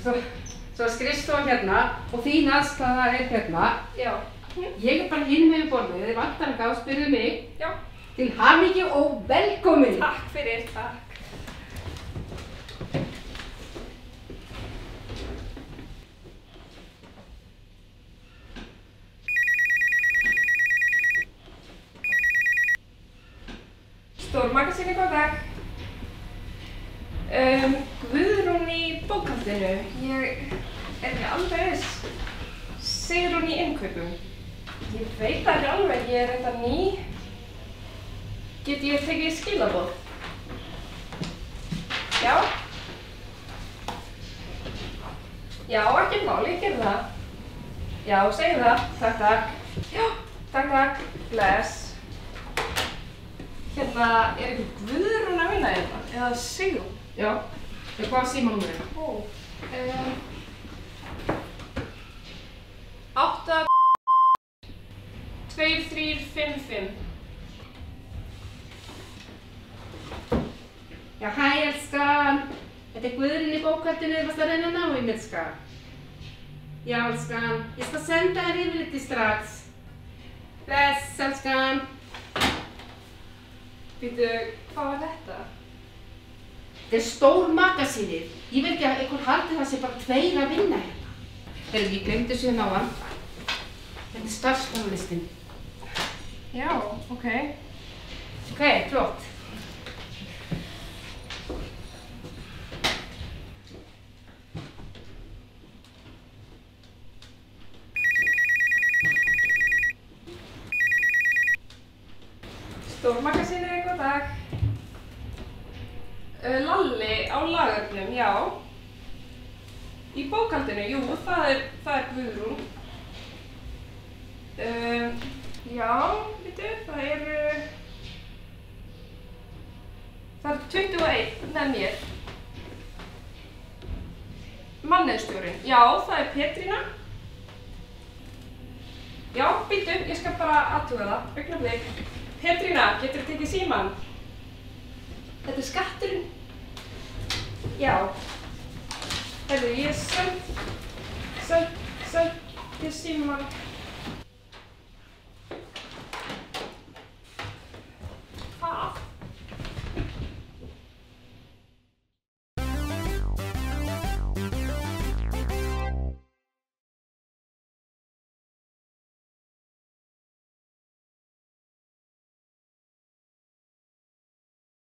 Svo skrifstofan hérna og þín aðstaða hérna. Já. Ég bara hinum yfir borðið, þið vantar eitthvað og spyrðu mig. Já. Til hamingju og velkomin! Takk fyrir, takk. Stórmagasinni, góðan dag. Guðrún í bókhaldinu. Ég er ekki alveg viss. Sigrún í innkaupum. Ég veit það ekki alveg, ég er enda ný. Get ég tekið skilaboð? Já? Já, ekki máli, ég gerði það. Já, segðu það. Takk, takk. Já, takk, takk. Bless. Hérna, er ekki Guðrún að vinna hérna? Eða Sigrún? Já. Hvað símanúmerið? Ó. 8 2355. Já, hæ, elskan. Þetta er Guðrún í bókhaldinu, varstu að reyna að ná í mig, elskan? Já, elskan. Ég skal senda þér yfirliti strax. Bless, elskan. Býtu, hvað var þetta? Þetta er stór magasínið. Ég vil ekki að einhver haldi það sé bara tveir að vinna hérna. Þegar ég glemdi þessu hérna áðan. Þetta er starfsmannalistinn. Já, ok. Ok, flott. Stórmagasinni, góðan dag. Lalli á Laugardalnum, já. Í bókhaldinu, jú, það er Guðrún. Já, veitu, það er 21 með mér. Mannauðsstjórinn, já, það er Petrína. Já, býtu, ég skal bara athuga það, augnablik. Petrína, geturðu tekið símann? Þetta er skatturinn. Já. Heyrðu, ég send símann.